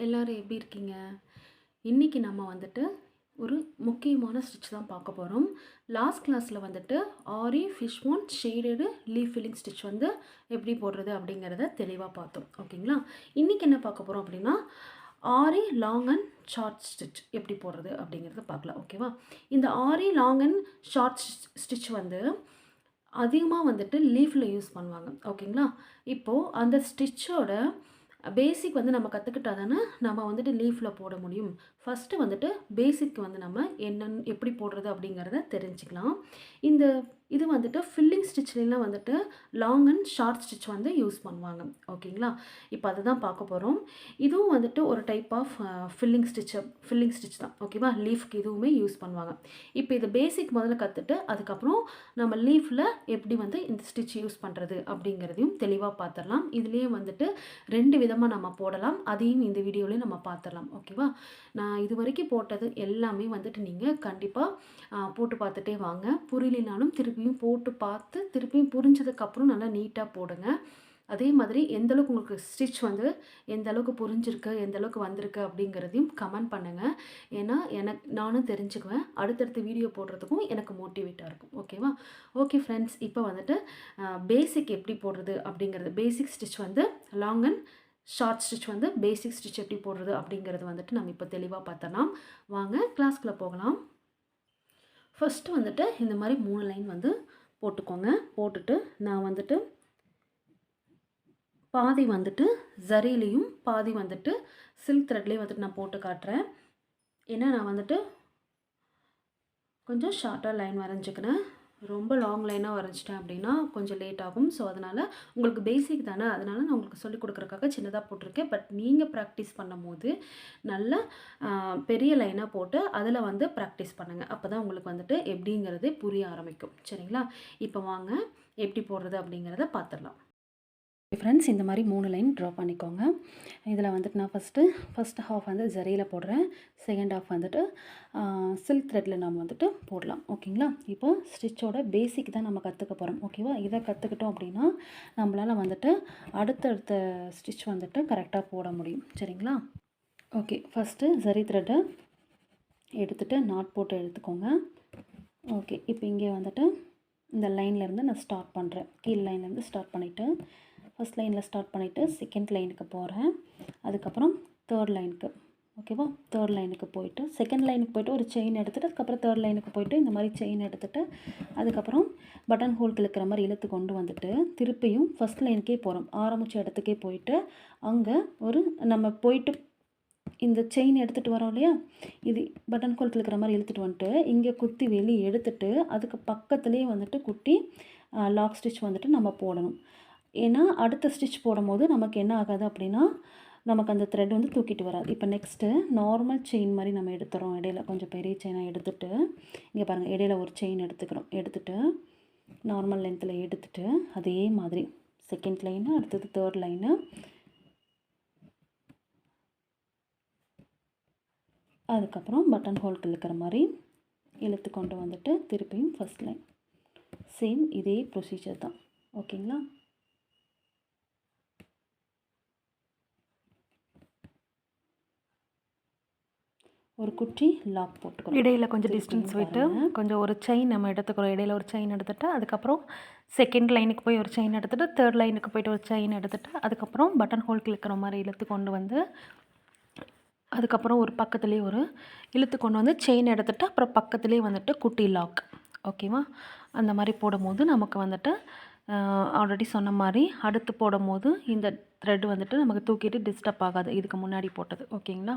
எல்லோரும் எப்படி இருக்கீங்க? இன்றைக்கி நம்ம வந்துட்டு ஒரு முக்கியமான ஸ்டிச் தான் பார்க்க போகிறோம். லாஸ்ட் கிளாஸில் வந்துட்டு aari fish bone shaded leaf filling stitch வந்து எப்படி போடுறது அப்படிங்கிறத தெளிவாக பார்த்தோம். ஓகேங்களா? இன்றைக்கி என்ன பார்க்க போகிறோம் அப்படின்னா, ஆரி லாங் அண்ட் ஷார்ட் ஸ்டிச் எப்படி போடுறது அப்படிங்கிறத பார்க்கலாம். ஓகேவா? இந்த ஆரி லாங் அண்ட் ஷார்ட் ஸ்டிச் வந்து அதிகமாக வந்துட்டு லீஃபில் யூஸ் பண்ணுவாங்க. ஓகேங்களா? இப்போது அந்த ஸ்டிச்சோட பேசிக் வந்து நம்ம கற்றுக்கிட்டா தானே நம்ம வந்துட்டு லீஃபில் போட முடியும். ஃபஸ்ட்டு வந்துட்டு பேசிக் வந்து நம்ம என்னன்னு எப்படி போடுறது அப்படிங்கிறத தெரிஞ்சுக்கலாம். இந்த இது வந்துட்டு ஃபில்லிங் ஸ்டிச்லாம் வந்துட்டு லாங் அண்ட் ஷார்ட் ஸ்டிச் வந்து யூஸ் பண்ணுவாங்க. ஓகேங்களா? இப்போ அதுதான் பார்க்க போகிறோம். இதுவும் வந்துட்டு ஒரு டைப் ஆஃப் ஃபில்லிங் ஸ்டிச் தான். ஓகேவா? லீஃப்க்கு இதுவுமே யூஸ் பண்ணுவாங்க. இப்போ இது பேசிக் முதல்ல கற்றுட்டு அதுக்கப்புறம் நம்ம லீஃபில் எப்படி வந்து இந்த ஸ்டிச் யூஸ் பண்ணுறது அப்படிங்கிறதையும் தெளிவாக பார்த்துடலாம். இதுலேயே வந்துட்டு 2 விதமாக நம்ம போடலாம். அதையும் இந்த வீடியோலேயும் நம்ம பார்த்துடலாம். ஓகேவா? நான் இது வரைக்கும் போட்டது எல்லாமே வந்துட்டு நீங்கள் கண்டிப்பாக போட்டு பார்த்துட்டே வாங்க. புரியலைனாலும் திருப்பியும் போட்டு பார்த்து திருப்பியும் புரிஞ்சதுக்கப்புறம் நல்லா நீட்டாக போடுங்க. அதே மாதிரி எந்த அளவுக்கு உங்களுக்கு ஸ்டிச் வந்து எந்த அளவுக்கு புரிஞ்சிருக்கு, எந்த அளவுக்கு வந்திருக்கு அப்படிங்கிறதையும் கமெண்ட் பண்ணுங்கள். ஏன்னா நானும் தெரிஞ்சுக்குவேன். அடுத்தடுத்த வீடியோ போடுறதுக்கும் எனக்கு மோட்டிவேட்டாக இருக்கும். ஓகேவா? ஓகே ஃப்ரெண்ட்ஸ், இப்போ வந்துட்டு பேசிக் எப்படி போடுறது அப்படிங்கிறது, பேசிக் ஸ்டிச் வந்து லாங் அண்ட் ஷார்ட் ஸ்டிச் வந்து பேசிக் ஸ்டிச் எப்படி போடுறது அப்படிங்கிறது வந்துட்டு நம்ம இப்போ தெளிவாக பார்த்தலாம். வாங்க கிளாஸ்க்குள்ளே போகலாம். ஃபஸ்ட்டு வந்துட்டு இந்த மாதிரி 3 லைன் வந்து போட்டுக்கோங்க. போட்டுட்டு நான் வந்துட்டு பாதி வந்துட்டு ஜரிலையும் பாதி வந்துட்டு சில்க் த்ரெட்லேயும் வந்துட்டு நான் போட்டு காட்டுறேன். ஏன்னா நான் வந்துட்டு கொஞ்சம் ஷார்ட்டாக லைன் வரைஞ்சிக்கிறேன். ரொம்ப லாங் லைனாக வரைஞ்சிட்டேன் அப்படின்னா கொஞ்சம் லேட் ஆகும். ஸோ அதனால் உங்களுக்கு பேசிக் தானே, அதனால் நான் உங்களுக்கு சொல்லிக் கொடுக்குறதுக்காக சின்னதாக போட்டிருக்கேன். பட் நீங்கள் ப்ராக்டிஸ் பண்ணும்போது நல்ல பெரிய லைனாக போட்டு அதில் வந்து ப்ராக்டிஸ் பண்ணுங்கள். அப்போ தான் உங்களுக்கு வந்துட்டு எப்படிங்கிறது புரிய ஆரம்பிக்கும். சரிங்களா? இப்போ வாங்க எப்படி போடுறது அப்படிங்கிறத பார்த்துடலாம். ஃப்ரெண்ட்ஸ், இந்த மாதிரி 3 லைன் ட்ரா பண்ணிக்கோங்க. இதில் வந்துட்டு நான் ஃபஸ்ட்டு ஹாஃப் வந்து ஜரியில் போடுறேன். செகண்ட் ஹாஃப் வந்துட்டு சில்க் த்ரெட்டில் நம்ம வந்துட்டு போடலாம். ஓகேங்களா? இப்போ ஸ்டிச்சோட பேசிக் தான் நம்ம கற்றுக்க போகிறோம். ஓகேவா? இதை கற்றுக்கிட்டோம் அப்படின்னா நம்மளால் வந்துட்டு அடுத்தடுத்த ஸ்டிச் வந்துட்டு கரெக்டாக போட முடியும். சரிங்களா? ஓகே, ஃபஸ்ட்டு ஜரி த்ரெட்டை எடுத்துகிட்டு நாட் போட்டு எடுத்துக்கோங்க. ஓகே, இப்போ இங்கே வந்துட்டு இந்த லைன்லேருந்து நான் ஸ்டார்ட் பண்ணுறேன். கீழ் லைன்லேருந்து ஸ்டார்ட் பண்ணிவிட்டு ஃபஸ்ட் லைனில் ஸ்டார்ட் பண்ணிவிட்டு செகண்ட் லைனுக்கு போகிறேன். அதுக்கப்புறம் தேர்ட் லைனுக்கு. ஓகேவா? தேர்ட் லைனுக்கு போயிட்டு செகண்ட் லைனுக்கு போய்ட்டு ஒரு செயின் எடுத்துகிட்டு அதுக்கப்புறம் தேர்ட் லைனுக்கு போய்ட்டு இந்த மாதிரி செயின் எடுத்துகிட்டு அதுக்கப்புறம் பட்டன் ஹோல் கிழக்கிற மாதிரி இழுத்து கொண்டு வந்துட்டு திருப்பியும் ஃபஸ்ட் லைனுக்கே போகிறோம். ஆரம்பித்த இடத்துக்கே போயிட்டு அங்கே ஒரு நம்ம போயிட்டு இந்த செயின் எடுத்துகிட்டு வரோம் இல்லையா, இது பட்டன் ஹோல் கிழக்கிற மாதிரி இழுத்துட்டு வந்துட்டு இங்கே குத்தி வெளியே எடுத்துகிட்டு அதுக்கு பக்கத்துலேயே வந்துட்டு குட்டி லாக் ஸ்டிச் வந்துட்டு நம்ம போடணும். ஏன்னா அடுத்த ஸ்டிச் போடும்போது நமக்கு என்ன ஆகாது அப்படின்னா நமக்கு அந்த த்ரெட் வந்து தூக்கிட்டு வராது. இப்போ நெக்ஸ்ட்டு நார்மல் செயின் மாதிரி நம்ம எடுத்துகிறோம். இடையில கொஞ்சம் பெரிய செயினாக எடுத்துகிட்டு இங்கே பாருங்கள், இடையில ஒரு செயின் எடுத்துக்கிறோம். எடுத்துகிட்டு நார்மல் லென்த்தில் எடுத்துகிட்டு அதே மாதிரி செகண்ட் லைனு, அடுத்தது தேர்ட் லைனு, அதுக்கப்புறம் பட்டன் ஹோல் இழுக்கிற மாதிரி இழுத்து கொண்டு வந்துட்டு திருப்பியும் ஃபஸ்ட் லைன். சேம் இதே ப்ரொசீஜர் தான். ஓகேங்களா? ஒரு குட்டி லாக் போட்டுக்கிறோம். இடையில கொஞ்சம் டிஸ்டன்ஸ் விட்டு கொஞ்சம் ஒரு செயின் நம்ம எடுத்துக்கிறோம். இடையில ஒரு செயின் எடுத்துகிட்டு அதுக்கப்புறம் செகண்ட் லைனுக்கு போய் ஒரு செயின் எடுத்துகிட்டு தேர்ட் லைனுக்கு போய்ட்டு ஒரு செயின் எடுத்துகிட்டு அதுக்கப்புறம் பட்டன் ஹோல் கிழக்கிற மாதிரி இழுத்து கொண்டு வந்து அதுக்கப்புறம் ஒரு பக்கத்துலேயே ஒரு இழுத்து கொண்டு வந்து செயின் எடுத்துகிட்டு அப்புறம் பக்கத்துலேயே வந்துட்டு குட்டி லாக். ஓகேவா? அந்த மாதிரி போடும்போது நமக்கு வந்துட்டு ஆல்ரெடி சொன்ன மாதிரி அடுத்து போடும்போது இந்த த்ரெட் வந்துட்டு நமக்கு தூக்கிட்டு டிஸ்டர்ப் ஆகாது, இதுக்கு முன்னாடி போட்டது. ஓகேங்களா?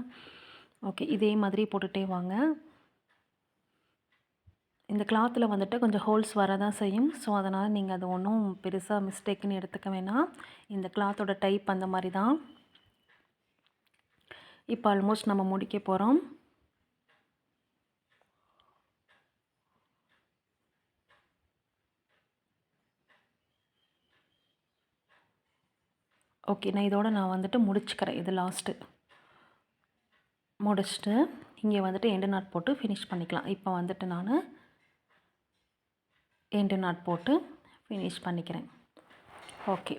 ஓகே, இதே மாதிரி போட்டுகிட்டே வாங்க. இந்த கிளாத்தில் வந்துட்டு கொஞ்சம் ஹோல்ஸ் வர தான் செய்யும். ஸோ அதனால் நீங்கள் அது ஒன்றும் பெருசாக மிஸ்டேக்குன்னு எடுத்துக்க வேணாம். இந்த கிளாத்தோட டைப் அந்த மாதிரி தான். இப்போ ஆல்மோஸ்ட் நம்ம முடிக்க போகிறோம். ஓகே, நான் வந்துட்டு முடிச்சுக்கிறேன். இது லாஸ்ட்டு முடிச்சுட்டு இங்கே வந்துட்டு எண்டு நாட் போட்டு ஃபினிஷ் பண்ணிக்கலாம். இப்போ வந்துட்டு நான் எண்டு நாட் போட்டு ஃபினிஷ் பண்ணிக்கிறேன். ஓகே,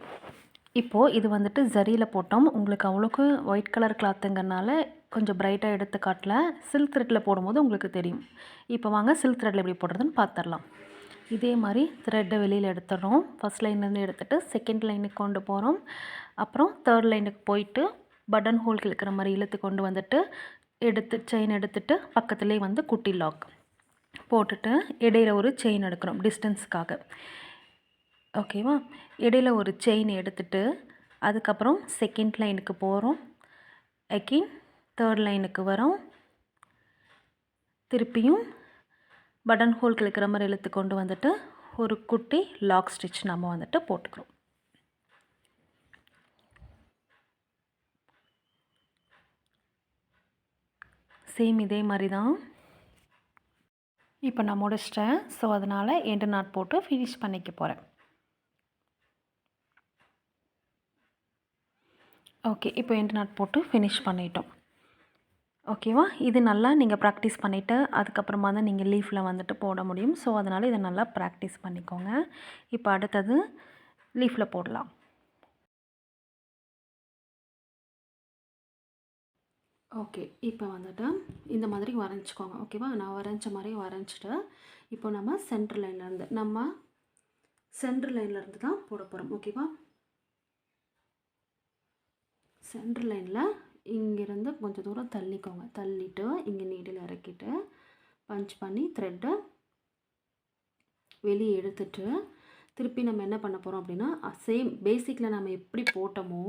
இப்போது இது வந்துட்டு ஜரியில் போட்டோம். உங்களுக்கு அவ்வளோக்கு ஒயிட் கலர் கிளாத்துங்கிறனால கொஞ்சம் பிரைட்டாக எடுத்து காட்டல. சில்க் த்ரெட்டில் போடும்போது உங்களுக்கு தெரியும். இப்போ வாங்க சில்க் த்ரெட்டில் எப்படி போடுறதுன்னு பார்த்துடலாம். இதே மாதிரி த்ரெட்டை வெளியில் எடுத்துடுறோம். ஃபஸ்ட் லைன்லேருந்து எடுத்துகிட்டு செகண்ட் லைனுக்கு கொண்டு போகிறோம். அப்புறம் தேர்ட் லைனுக்கு போயிட்டு பட்டன் ஹோல் கிழக்கிற மாதிரி இழுத்து கொண்டு வந்துட்டு செயின் எடுத்துகிட்டு பக்கத்துலேயே வந்து குட்டி லாக் போட்டுட்டு இடையில ஒரு செயின் எடுக்கிறோம் டிஸ்டன்ஸுக்காக. ஓகேவா? இடையில ஒரு செயின் எடுத்துகிட்டு அதுக்கப்புறம் செகண்ட் லைனுக்கு போகிறோம். அகெயின் தேர்ட் லைனுக்கு வரோம். திருப்பியும் பட்டன் ஹோல் கிழக்கிற மாதிரி இழுத்து கொண்டு வந்துட்டு ஒரு குட்டி லாக் ஸ்டிச் நம்ம வந்துட்டு போட்டுக்கிறோம். சேம் இதே மாதிரி தான். இப்போ நான் முடிச்சிட்டேன். ஸோ அதனால் எண்டு நாட் போட்டு ஃபினிஷ் பண்ணிக்க போகிறேன். ஓகே, இப்போ எண்டு நாட் போட்டு ஃபினிஷ் பண்ணிட்டோம். ஓகேவா? இது நல்லா நீங்கள் ப்ராக்டிஸ் பண்ணிவிட்டு அதுக்கப்புறமா தான் நீங்கள் லீஃபில் வந்துட்டு போட முடியும். ஸோ அதனால் இதை நல்லா ப்ராக்டிஸ் பண்ணிக்கோங்க. இப்போ அடுத்தது லீஃபில் போடலாம். ஓகே, இப்போ வந்துட்டு இந்த மாதிரி வரைஞ்சிக்கோங்க. ஓகேவா? நான் வரைஞ்ச மாதிரி வரைஞ்சிட்டு இப்போ நம்ம சென்டர் லைன்லேருந்து தான் போட போகிறோம். ஓகேவா? சென்டர் லைனில் இங்கேருந்து கொஞ்சம் தூரம் தள்ளிக்கோங்க. தள்ளிவிட்டு இங்கே நீடில் இறக்கிட்டு பஞ்ச் பண்ணி த்ரெட்டை வெளியே எடுத்துட்டு திருப்பி நம்ம என்ன பண்ண போகிறோம் அப்படின்னா சேம் பேசிக்கில் நம்ம எப்படி போட்டோமோ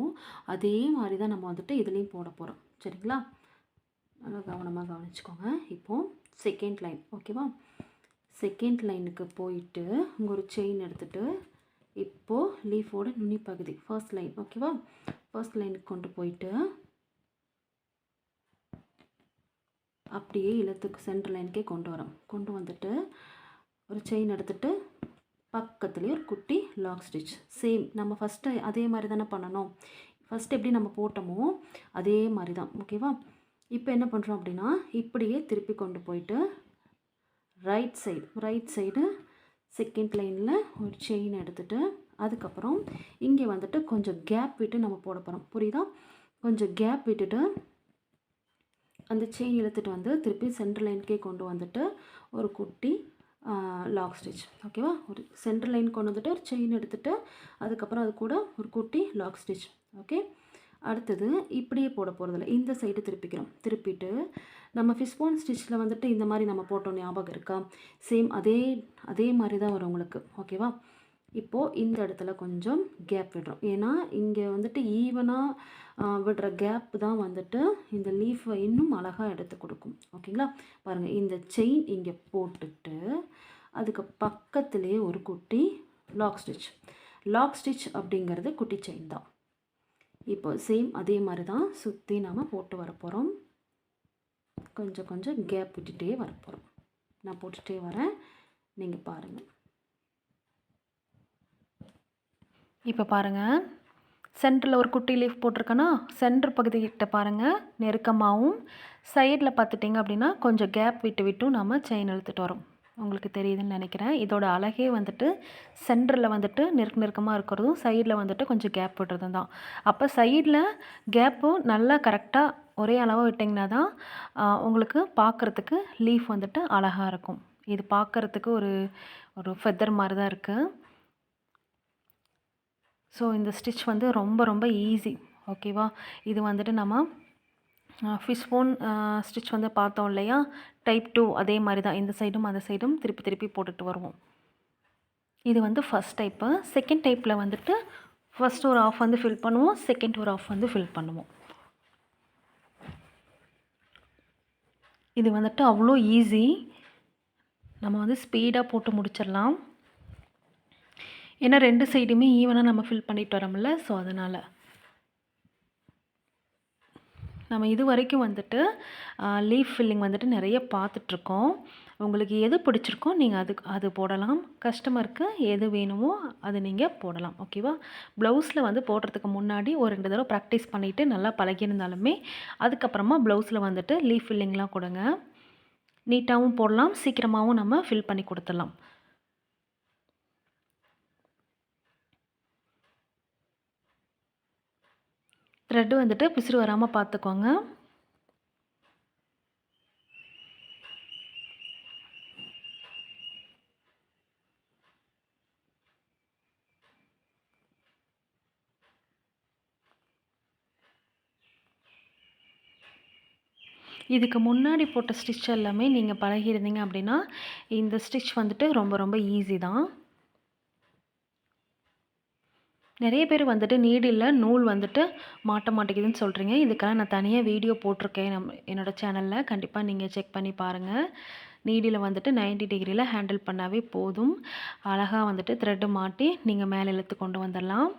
அதே மாதிரி தான் நம்ம வந்துட்டு இதுலேயும் போட போகிறோம். சரிங்களா? நல்லா கவனமாக கவனிச்சுக்கோங்க. இப்போது செகண்ட் லைன். ஓகேவா? செகண்ட் லைனுக்கு போயிட்டு இங்கே ஒரு செயின் எடுத்துகிட்டு இப்போது லீஃபோட நுனி பகுதி ஃபர்ஸ்ட் லைன். ஓகேவா? ஃபர்ஸ்ட் லைனுக்கு கொண்டு போயிட்டு அப்படியே இழுத்துக்கு சென்டர் லைனுக்கே கொண்டு வந்துட்டு ஒரு செயின் எடுத்துகிட்டு பக்கத்துலேயே ஒரு குட்டி லாக் ஸ்டிச். சேம் நம்ம ஃபஸ்ட்டு அதே மாதிரி தானே பண்ணணும். ஃபஸ்ட்டு எப்படி நம்ம போட்டோமோ அதே மாதிரி தான். ஓகேவா? இப்போ என்ன பண்ணுறோம் அப்படின்னா இப்படியே திருப்பி கொண்டு போயிட்டு ரைட் சைடு செகண்ட் லைனில் ஒரு செயின் எடுத்துகிட்டு அதுக்கப்புறம் இங்கே வந்துட்டு கொஞ்சம் கேப் விட்டு நம்ம போட போகிறோம். புரியுதா? கொஞ்சம் கேப் விட்டுட்டு அந்த செயின் இழுத்துட்டு வந்து திருப்பி சென்டர் லைனுக்கே கொண்டு வந்துட்டு ஒரு குட்டி லாக் ஸ்டிச். ஓகேவா? ஒரு சென்டர் லைன் கொண்டு வந்துட்டு ஒரு செயின் எடுத்துகிட்டு அதுக்கப்புறம் அது கூட ஒரு குட்டி லாக் ஸ்டிச். ஓகே, அடுத்தது இப்படியே போட போகிறதில்ல, இந்த சைடு திருப்பிட்டு நம்ம ஃபிஷ்போன் ஸ்டிச்சில் வந்துட்டு இந்த மாதிரி நம்ம போட்டோம், ஞாபகம் இருக்கா? சேம் அதே மாதிரி தான் வரும் உங்களுக்கு. ஓகேவா? இப்போது இந்த இடத்துல கொஞ்சம் கேப் விடுறோம். ஏன்னா இங்கே வந்துட்டு ஈவனாக விடுற கேப் தான் வந்துட்டு இந்த லீஃபை இன்னும் அழகாக எடுத்து கொடுக்கும். ஓகேங்களா? பாருங்கள், இந்த செயின் இங்கே போட்டுட்டு அதுக்கு பக்கத்துலேயே ஒரு குட்டி லாக் ஸ்டிச் அப்படிங்கிறது குட்டி செயின் தான். இப்போ சேம் அதே மாதிரி தான் சுற்றி நாம் போட்டு வரப்போகிறோம். கொஞ்சம் கேப் விட்டுட்டே வரப்போகிறோம். நான் போட்டுகிட்டே வரேன், நீங்கள் பாருங்கள். இப்போ பாருங்கள், சென்டரில் ஒரு குட்டி லீஃப் போட்டிருக்கேன்னா சென்டர் பகுதிக்கிட்ட பாருங்கள் நெருக்கமாகவும், சைடில் பார்த்துட்டிங்க அப்படின்னா கொஞ்சம் கேப் விட்டும் நம்ம செயின் இழுத்துட்டு வரோம். உங்களுக்கு தெரியுதுன்னு நினைக்கிறேன். இதோட அழகே வந்துட்டு சென்டரில் வந்துட்டு நெருக்கமாக இருக்கிறதும் சைடில் வந்துட்டு கொஞ்சம் கேப் விடுறதும் தான். அப்போ சைடில் கேப்பு நல்லா கரெக்டாக ஒரே அளவாக விட்டிங்கன்னா தான் உங்களுக்கு பார்க்குறதுக்கு லீஃப் வந்துட்டு அழகாக இருக்கும். இது பார்க்குறதுக்கு ஒரு ஃபெதர் மாதிரி தான் இருக்குது. ஸோ இந்த ஸ்டிச் வந்து ரொம்ப ஈஸி. ஓகேவா? இது வந்துட்டு நம்ம ஃபிஷ்போன் ஸ்டிச் வந்து பார்த்தோம் இல்லையா, டைப் 2 அதே மாதிரி தான். இந்த சைடும் அந்த சைடும் திருப்பி போட்டுட்டு வருவோம். இது வந்து ஃபஸ்ட் டைப்பு. செகண்ட் டைப்பில் வந்துட்டு ஃபஸ்ட் ஒரு ஆஃப் வந்து ஃபில் பண்ணுவோம், செகண்ட் ஒரு ஆஃப் வந்து ஃபில் பண்ணுவோம். இது வந்துட்டு அவ்வளோ ஈஸி, நம்ம வந்து ஸ்பீடாக போட்டு முடிச்சிடலாம். ஏன்னா 2 சைடுமே ஈவனாக நம்ம ஃபில் பண்ணிட்டு வரோம்ல, ஸோ அதனால் நம்ம இது வரைக்கும் வந்துட்டு லீஃப் ஃபில்லிங் வந்துட்டு நிறைய பார்த்துட்ருக்கோம். உங்களுக்கு எது பிடிச்சிருக்கோ நீங்கள் அது போடலாம். கஸ்டமருக்கு எது வேணுமோ அது நீங்கள் போடலாம். ஓகேவா? ப்ளவுஸில் வந்து போடுறதுக்கு முன்னாடி ஒரு 2 தடவை ப்ராக்டிஸ் பண்ணிவிட்டு நல்லா பழகியிருந்தாலுமே அதுக்கப்புறமா ப்ளவுஸில் வந்துட்டு லீஃப் ஃபில்லிங்லாம் கொடுங்க. நீட்டாகவும் போடலாம், சீக்கிரமாகவும் நம்ம ஃபில் பண்ணி கொடுத்துடலாம். த்ரெட்டு வந்துட்டு பிசுறு வராமல் பார்த்துக்கோங்க. இதுக்கு முன்னாடி போட்ட ஸ்டிச் எல்லாமே நீங்கள் பழகியிருந்தீங்க அப்படின்னா இந்த ஸ்டிச் வந்துட்டு ரொம்ப ரொம்ப ஈஸி தான். நிறைய பேர் வந்துட்டு நீடில் நூல் வந்துட்டு மாட்ட மாட்டேங்குதுன்னு சொல்கிறீங்க. இதுக்கெல்லாம் நான் தனியாக வீடியோ போட்டிருக்கேன் என்னோடய சேனலில். கண்டிப்பாக நீங்கள் செக் பண்ணி பாருங்கள். நீடில் வந்துட்டு 90 டிகிரியில் ஹேண்டில் பண்ணாவே போதும். அழகாக வந்துட்டு த்ரெட்டு மாட்டி நீங்கள் மேலே இழுத்து கொண்டு வந்துடலாம்.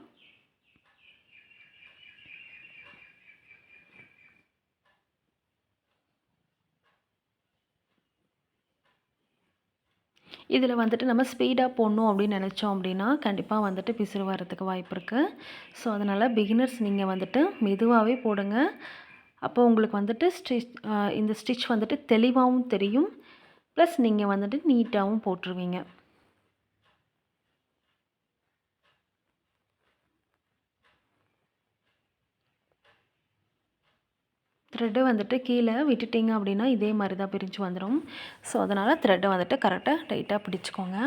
இதில் வந்துட்டு நம்ம ஸ்பீடாக போடணும் அப்படின்னு நினச்சோம் அப்படின்னா கண்டிப்பாக வந்துட்டு பிசுறு வரதுக்கு வாய்ப்பு இருக்குது. ஸோ அதனால் பிகினர்ஸ் நீங்கள் வந்துட்டு மெதுவாகவே போடுங்க. அப்போ உங்களுக்கு வந்துட்டு இந்த ஸ்டிச் வந்துட்டு தெளிவாகவும் தெரியும். ப்ளஸ் நீங்கள் வந்துட்டு நீட்டாகவும் போட்டுருவீங்க. த்ரெட்டை வந்துட்டு கீழே விட்டுட்டிங்க அப்படின்னா இதே மாதிரி தான் பிரிஞ்சு வந்துடும். ஸோ அதனால் த்ரெட்டை வந்துட்டு கரெக்டாக டைட்டாக பிடிச்சிக்கோங்க.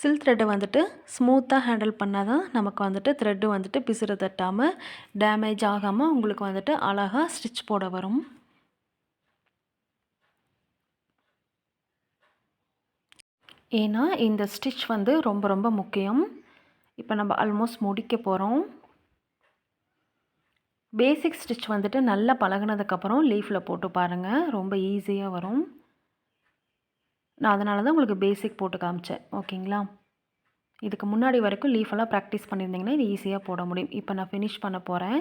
சில்க் த்ரெட்டை வந்துட்டு ஸ்மூத்தாக ஹேண்டில் பண்ணால் தான் நமக்கு வந்துட்டு த்ரெட்டு வந்துட்டு பிசுறு தட்டாமல் டேமேஜ் ஆகாமல் உங்களுக்கு வந்துட்டு அழகாக ஸ்டிச் போட வரும். ஏன்னா இந்த ஸ்டிச் வந்து ரொம்ப ரொம்ப முக்கியம். இப்போ நம்ம ஆல்மோஸ்ட் முடிக்க போகிறோம். பேசிக் ஸ்டிச் வந்துட்டு நல்லா பழகுனதுக்கப்புறம் லீஃபில் போட்டு பாருங்கள். ரொம்ப ஈஸியாக வரும். நான் அதனால தான் உங்களுக்கு பேசிக் போட்டு காமிச்சேன். ஓகேங்களா? இதுக்கு முன்னாடி வரைக்கும் லீஃபெல்லாம் ப்ராக்டிஸ் பண்ணியிருந்தீங்கன்னா இது ஈஸியாக போட முடியும். இப்போ நான் ஃபினிஷ் பண்ண போகிறேன்.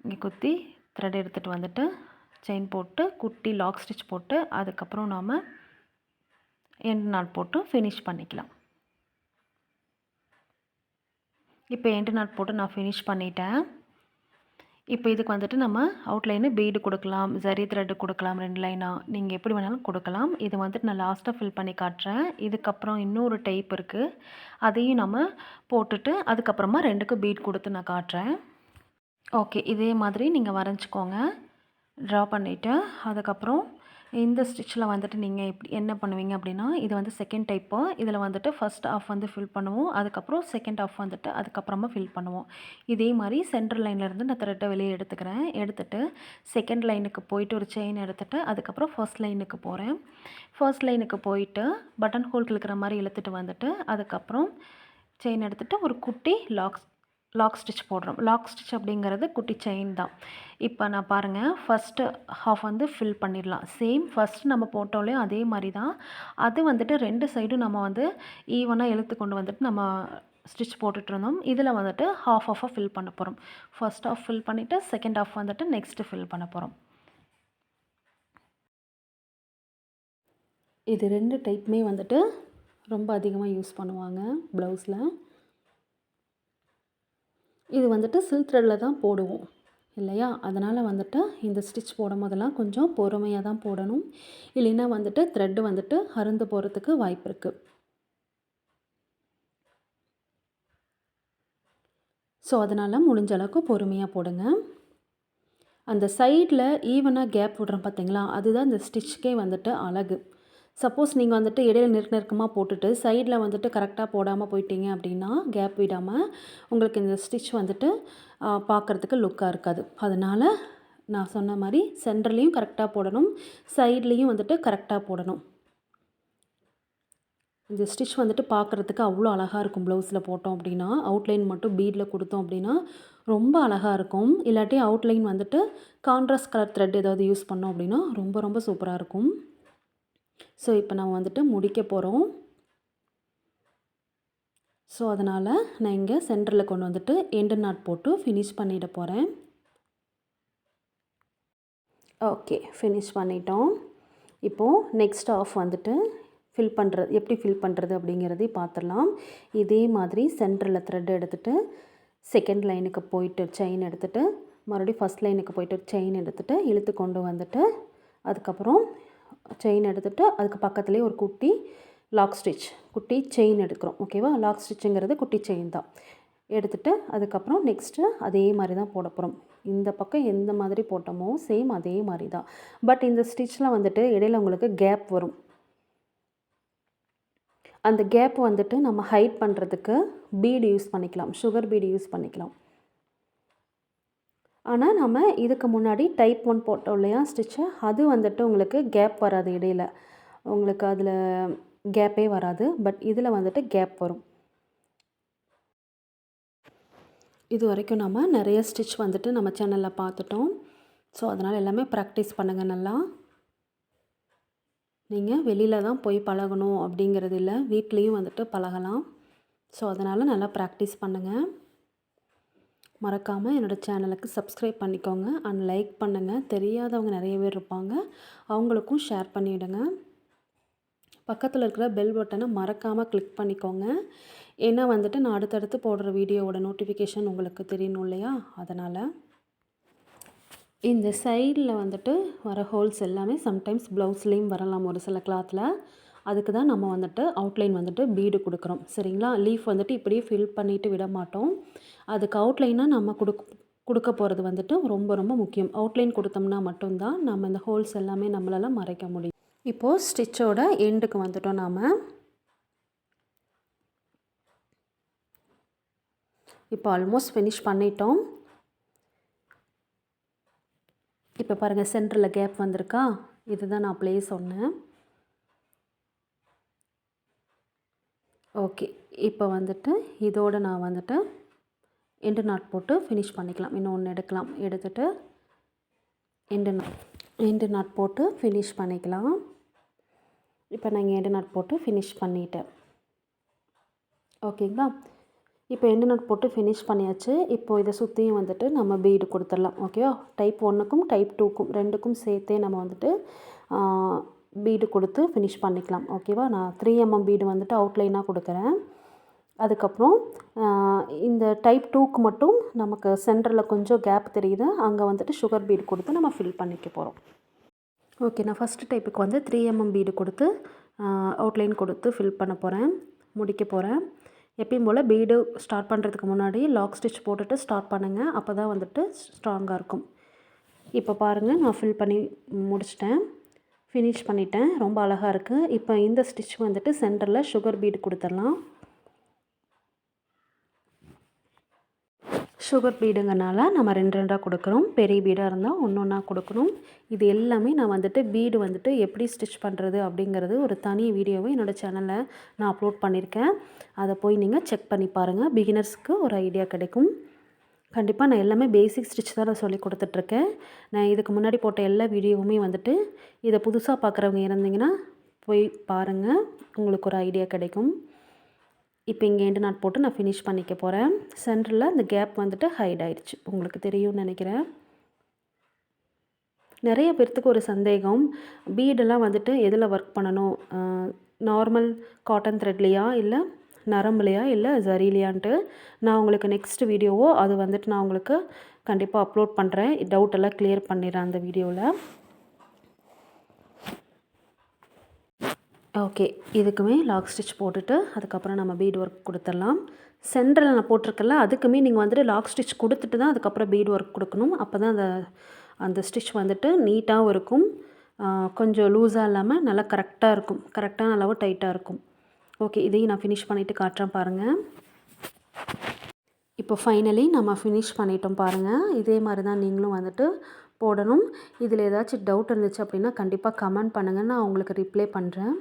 இங்கே குத்தி த்ரெட் எடுத்துகிட்டு வந்துட்டு செயின் போட்டு குட்டி லாக் ஸ்டிச் போட்டு அதுக்கப்புறம் நாம் எண்ட் நாட் போட்டு ஃபினிஷ் பண்ணிக்கலாம். இப்போ எண்டு நாட் போட்டு நான் ஃபினிஷ் பண்ணிட்டேன். இப்போ இதுக்கு வந்துட்டு நம்ம அவுட்லைனு பீடு கொடுக்கலாம், ஜரி த்ரெட்டு கொடுக்கலாம், 2 லைனாக நீங்கள் எப்படி வேணாலும் கொடுக்கலாம். இது வந்துட்டு நான் லாஸ்ட்டாக ஃபில் பண்ணி காட்டுறேன். இதுக்கப்புறம் இன்னொரு டைப் இருக்குது. அதையும் நம்ம போட்டுட்டு அதுக்கப்புறமா 2க்கு பீட் கொடுத்து நான் காட்டுறேன். ஓகே, இதே மாதிரி நீங்கள் வரைஞ்சிக்கோங்க. ட்ரா பண்ணிவிட்டு அதுக்கப்புறம் இந்த ஸ்டிச்சில் வந்துட்டு நீங்கள் என்ன பண்ணுவீங்க அப்படின்னா இது வந்து செகண்ட் டைப்பு. இதில் வந்துட்டு ஃபஸ்ட் ஆஃப் வந்து ஃபில் பண்ணுவோம். அதுக்கப்புறம் செகண்ட் ஆஃப் வந்துட்டு அதுக்கப்புறமா ஃபில் பண்ணுவோம். இதே மாதிரி சென்டர் லைன்லேருந்து நான் த்ரெட்டை வெளியே எடுத்துக்கிறேன். எடுத்துகிட்டு செகண்ட் லைனுக்கு போயிட்டு ஒரு செயின் எடுத்துகிட்டு அதுக்கப்புறம் ஃபர்ஸ்ட் லைனுக்கு போகிறேன். ஃபர்ஸ்ட் லைனுக்கு போயிட்டு பட்டன் ஹோல் கிழக்கிற மாதிரி இழுத்துட்டு வந்துட்டு அதுக்கப்புறம் செயின் எடுத்துகிட்டு ஒரு குட்டி லாக் ஸ்டிச் போடுறோம். லாக் ஸ்டிச் அப்படிங்கிறது குட்டி செயின் தான். இப்போ நான் பாருங்கள் ஃபஸ்ட்டு ஹாஃப் வந்து ஃபில் பண்ணிடலாம். சேம் ஃபஸ்ட் நம்ம போட்டோலையும் அதே மாதிரி தான். அது வந்துட்டு 2 சைடும் நம்ம வந்து ஈவனாக இழுத்து கொண்டு வந்துட்டு நம்ம ஸ்டிச் போட்டுட்ருந்தோம். இதில் வந்துட்டு ஆஃபாக ஃபில் பண்ண போகிறோம். ஃபஸ்ட் ஆஃப் ஃபில் பண்ணிவிட்டு செகண்ட் ஆஃப் வந்துட்டு நெக்ஸ்ட்டு ஃபில் பண்ண போகிறோம். இது 2 டைப்புமே வந்துட்டு ரொம்ப அதிகமாக யூஸ் பண்ணுவாங்க ப்ளவுஸில். இது வந்துட்டு சில்க் த்ரெட்டில் தான் போடுவோம் இல்லையா? அதனால் வந்துட்டு இந்த ஸ்டிச் போடும் போதெல்லாம் கொஞ்சம் பொறுமையாக தான் போடணும். இல்லைன்னா வந்துட்டு த்ரெட்டு வந்துட்டு அறுந்து போகிறதுக்கு வாய்ப்பு இருக்குது. ஸோ அதனால் முடிஞ்ச அளவுக்கு பொறுமையாக போடுங்க. அந்த சைடில் ஈவனாக கேப் விட்றோம் பார்த்தீங்களா? அதுதான் இந்த ஸ்டிச்சுக்கே வந்துட்டு அழகு. சப்போஸ் நீங்கள் வந்துட்டு இடையில நெருக்கமாக போட்டுட்டு சைடில் வந்துட்டு கரெக்டாக போடாமல் போயிட்டீங்க அப்படின்னா கேப் விடாமல் உங்களுக்கு இந்த ஸ்டிச் வந்துட்டு பார்க்குறதுக்கு லுக்காக இருக்காது. அதனால் நான் சொன்ன மாதிரி சென்டர்லேயும் கரெக்டாக போடணும், சைட்லேயும் வந்துட்டு கரெக்டாக போடணும். இந்த ஸ்டிச் வந்துட்டு பார்க்குறதுக்கு அவ்வளோ அழகாக இருக்கும். ப்ளவுஸில் போட்டோம் அப்படின்னா அவுட்லைன் மட்டும் பீடில் கொடுத்தோம் அப்படின்னா ரொம்ப அழகாக இருக்கும். இல்லாட்டி அவுட்லைன் வந்துட்டு கான்ட்ராஸ்ட் கலர் த்ரெட் ஏதாவது யூஸ் பண்ணோம் அப்படின்னா ரொம்ப ரொம்ப சூப்பராக இருக்கும். ஸோ இப்போ நம்ம வந்துட்டு முடிக்க போகிறோம். ஸோ அதனால் நான் இங்கே சென்டரில் கொண்டு வந்துட்டு எண்டு நாட் போட்டு ஃபினிஷ் பண்ணிட போகிறேன். ஓகே, ஃபினிஷ் பண்ணிட்டோம். இப்போது நெக்ஸ்ட் ஆஃப் வந்துட்டு எப்படி ஃபில் பண்ணுறது அப்படிங்கிறதையும் பார்த்துடலாம். இதே மாதிரி சென்டரில் த்ரெட் எடுத்துகிட்டு செகண்ட் லைனுக்கு போயிட்டு செயின் எடுத்துகிட்டு மறுபடியும் ஃபஸ்ட் லைனுக்கு போயிட்டு செயின் எடுத்துகிட்டு இழுத்து கொண்டு வந்துட்டு அதுக்கப்புறம் செயின் எடுத்துகிட்டு அதுக்கு பக்கத்துலேயே ஒரு குட்டி லாக் ஸ்டிச், குட்டி செயின் எடுக்கிறோம். ஓகேவா? லாக் ஸ்டிச்சுங்கிறது குட்டி செயின் தான். எடுத்துகிட்டு அதுக்கப்புறம் நெக்ஸ்ட்டு அதே மாதிரி தான் போட போகிறோம். இந்த பக்கம் எந்த மாதிரி போட்டோமோ சேம் அதே மாதிரி தான். பட் இந்த ஸ்டிச்சில் வந்துட்டு இடையில உங்களுக்கு கேப் வரும். அந்த கேப் வந்துட்டு நம்ம ஹைட் பண்ணுறதுக்கு பீடு யூஸ் பண்ணிக்கலாம், சுகர் பீடு யூஸ் பண்ணிக்கலாம். ஆனால் நம்ம இதுக்கு முன்னாடி டைப் 1 போட்டோம் இல்லையா ஸ்டிச்சு, அது வந்துட்டு உங்களுக்கு கேப் வராது, இடையில உங்களுக்கு அதில் கேப்பே வராது. பட் இதில் வந்துட்டு கேப் வரும். இது வரைக்கும் நம்ம நிறைய ஸ்டிச் வந்துட்டு நம்ம சேனலில் பார்த்துட்டோம். ஸோ அதனால் எல்லாமே ப்ராக்டிஸ் பண்ணுங்கள் நல்லா. நீங்கள் வெளியில் தான் போய் பழகணும் அப்படிங்கிறது இல்லை, வீட்லேயும் வந்துட்டு பழகலாம். ஸோ அதனால் நல்லா ப்ராக்டிஸ் பண்ணுங்கள். மறக்காமல் என்னோடய சேனலுக்கு சப்ஸ்கிரைப் பண்ணிக்கோங்க அண்ட் லைக் பண்ணுங்கள். தெரியாதவங்க நிறைய பேர் இருப்பாங்க, அவங்களுக்கும் ஷேர் பண்ணிவிடுங்க. பக்கத்தில் இருக்கிற பெல் பட்டனை மறக்காமல் கிளிக் பண்ணிக்கோங்க. ஏன்னா வந்துட்டு நான் அடுத்தடுத்து போடுற வீடியோவோட நோட்டிஃபிகேஷன் உங்களுக்கு தெரியணும் இல்லையா, அதனால். இந்த சைடில் வந்துட்டு வர ஹோல்ஸ் எல்லாமே சம்டைம்ஸ் ப்ளவுஸ்லேயும் வரலாம் ஒரு சில கிளாத்தில். அதுக்கு தான் நம்ம வந்துட்டு அவுட்லைன் வந்துட்டு பீடு கொடுக்குறோம். சரிங்களா? லீஃப் வந்துட்டு இப்படியே ஃபில் பண்ணிவிட்டு விட மாட்டோம். அதுக்கு அவுட்லைனாக நம்ம கொடுக்க போகிறது வந்துட்டு ரொம்ப ரொம்ப முக்கியம். அவுட்லைன் கொடுத்தோம்னா மட்டும்தான் நம்ம இந்த ஹோல்ஸ் எல்லாமே நம்மளால் மறைக்க முடியும். இப்போது ஸ்டிச்சோட எண்டுக்கு வந்துட்டோம் நாம். இப்போ ஆல்மோஸ்ட் ஃபினிஷ் பண்ணிட்டோம். இப்போ பாருங்கள், சென்டரில் கேப் வந்திருக்கா, இதுதான் நான் ப்ளேஸ் சொன்னேன். ஓகே, இப்போ வந்துட்டு இதோடு நான் வந்துட்டு எண்டு நாட் போட்டு ஃபினிஷ் பண்ணிக்கலாம். இன்னும் ஒன்று எடுக்கலாம், எடுத்துகிட்டு எண்டு நாட் போட்டு ஃபினிஷ் பண்ணிக்கலாம். இப்போ நான் எண்டு நாட் போட்டு ஃபினிஷ் பண்ணிட்டேன். ஓகேங்களா? இப்போ எண்டு நாட் போட்டு ஃபினிஷ் பண்ணியாச்சு. இப்போது இதை சுற்றியும் வந்துட்டு நம்ம பீடு கொடுத்துடலாம். ஓகேவா? டைப் 1க்கும் டைப் 2க்கும் ரெண்டுக்கும் சேர்த்தே நம்ம வந்துட்டு பீடு கொடுத்து ஃபினிஷ் பண்ணிக்கலாம். ஓகேவா? நான் 3mm பீடு வந்துட்டு அவுட்லைனாக கொடுக்குறேன். அதுக்கப்புறம் இந்த டைப் 2க்கு மட்டும் நமக்கு சென்டரில் கொஞ்சம் கேப் தெரியுது, அங்கே வந்துட்டு சுகர் பீடு கொடுத்து நம்ம ஃபில் பண்ணிக்க போகிறோம். ஓகே, நான் ஃபஸ்ட்டு டைப்புக்கு வந்து 3mm பீடு கொடுத்து அவுட்லைன் கொடுத்து ஃபில் பண்ண போகிறேன், முடிக்க போகிறேன். எப்பயும் போல் பீடு ஸ்டார்ட் பண்ணுறதுக்கு முன்னாடி லாக் ஸ்டிச் போட்டுட்டு ஸ்டார்ட் பண்ணுங்கள், அப்போ தான் வந்துட்டு ஸ்ட்ராங்காக இருக்கும். இப்போ பாருங்கள், நான் ஃபில் பண்ணி முடிச்சிட்டேன், ஃபினிஷ் பண்ணிட்டேன். ரொம்ப அழகாக இருக்குது. இப்போ இந்த ஸ்டிச் வந்துட்டு சென்டரில் சுகர் பீடு கொடுத்துடலாம். சுகர் பீடுங்கனால நம்ம 2 கொடுக்குறோம். பெரிய பீடாக இருந்தால் ஒன்றா கொடுக்கணும். இது எல்லாமே நான் வந்துட்டு பீடு வந்துட்டு எப்படி ஸ்டிச் பண்ணுறது அப்படிங்கிறது ஒரு தனி வீடியோவை என்னோடய சேனலில் நான் அப்லோட் பண்ணியிருக்கேன். அதை போய் நீங்கள் செக் பண்ணி பாருங்கள். பிகினர்ஸ்க்கு ஒரு ஐடியா கிடைக்கும். கண்டிப்பாக நான் எல்லாமே பேசிக் ஸ்டிச் தான் நான் சொல்லி கொடுத்துட்ருக்கேன். நான் இதுக்கு முன்னாடி போட்ட எல்லா வீடியோவுமே வந்துட்டு இதை புதுசாக பார்க்குறவங்க இருந்தீங்கன்னா போய் பாருங்கள், உங்களுக்கு ஒரு ஐடியா கிடைக்கும். இப்போ இங்கே எண்டு நாட் போட்டு நான் ஃபினிஷ் பண்ணிக்க போகிறேன். சென்டரில் இந்த கேப் வந்துட்டு ஹைட் ஆயிடுச்சு, உங்களுக்கு தெரியும்னு நினைக்கிறேன். நிறைய பேர்த்துக்கு ஒரு சந்தேகம், பீடெல்லாம் வந்துட்டு எதில் ஒர்க் பண்ணணும், நார்மல் காட்டன் த்ரெட்லையா இல்லை நரம்புலையா இல்லை ஜரிலையான்ட்டு நான் உங்களுக்கு நெக்ஸ்ட் வீடியோவோ அது வந்துட்டு நான் உங்களுக்கு கண்டிப்பாக அப்லோட் பண்ணுறேன். டவுட்டெல்லாம் கிளியர் பண்ணிடுறேன் அந்த வீடியோவில். ஓகே, இதுக்குமே லாக் ஸ்டிச் போட்டுட்டு அதுக்கப்புறம் நம்ம பீடு ஒர்க் கொடுத்துடலாம். சென்டரில் நான் போட்டிருக்கல, அதுக்குமே நீங்கள் வந்துட்டு லாக் ஸ்டிச் கொடுத்துட்டு தான் அதுக்கப்புறம் பீடு ஒர்க் கொடுக்கணும். அப்போ தான் அந்த ஸ்டிச் வந்துட்டு நீட்டாகவும் இருக்கும், கொஞ்சம் லூஸாக இல்லாமல் நல்லா கரெக்டாக இருக்கும், கரெக்டான அளவு டைட்டாக இருக்கும். ஓகே, இதையும் நான் ஃபினிஷ் பண்ணிவிட்டு காட்டுறேன் பாருங்கள். இப்போ ஃபைனலி நம்ம ஃபினிஷ் பண்ணிட்டோம் பாருங்கள். இதே மாதிரி தான் நீங்களும் வந்துட்டு போடணும். இதில் ஏதாச்சும் டவுட் இருந்துச்சு அப்படின்னா கண்டிப்பாக கமெண்ட் பண்ணுங்கள், நான் உங்களுக்கு ரிப்ளை பண்ணுறேன்.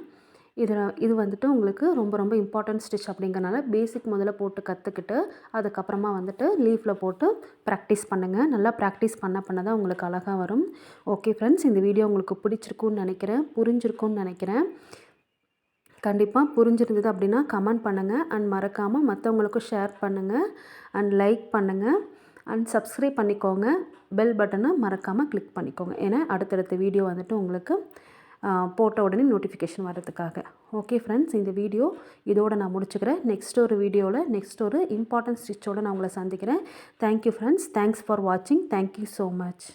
இது வந்துட்டு உங்களுக்கு ரொம்ப ரொம்ப இம்பார்ட்டன்ட் ஸ்டிச் அப்படிங்கிறனால பேசிக் முதல்ல போட்டு கற்றுக்கிட்டு அதுக்கப்புறமா வந்துட்டு லீஃபில் போட்டு ப்ராக்டிஸ் பண்ணுங்கள். நல்லா ப்ராக்டிஸ் பண்ண தான் உங்களுக்கு அழகாக வரும். ஓகே ஃப்ரெண்ட்ஸ், இந்த வீடியோ உங்களுக்கு பிடிச்சிருக்குன்னு நினைக்கிறேன், புரிஞ்சிருக்குன்னு நினைக்கிறேன். கண்டிப்பாக புரிஞ்சிருந்தது அப்படின்னா கமெண்ட் பண்ணுங்கள் அண்ட் மறக்காமல் மற்றவங்களுக்கும் ஷேர் பண்ணுங்கள் அண்ட் லைக் பண்ணுங்கள் அண்ட் சப்ஸ்கிரைப் பண்ணிக்கோங்க. பெல் பட்டனை மறக்காமல் கிளிக் பண்ணிக்கோங்க, ஏன்னா அடுத்தடுத்த வீடியோ வந்துட்டு உங்களுக்கு போட்ட உடனே நோட்டிஃபிகேஷன் வர்றதுக்காக. ஓகே ஃப்ரெண்ட்ஸ், இந்த வீடியோ இதோடு நான் முடிச்சுக்கிறேன். நெக்ஸ்ட் ஒரு வீடியோவில் நெக்ஸ்ட் ஒரு இம்பார்ட்டன்ட் ஸ்டிச்சோடு நான் உங்களை சந்திக்கிறேன். தேங்க்யூ ஃப்ரெண்ட்ஸ், தேங்க்ஸ் ஃபார் வாட்சிங். Thank you so much.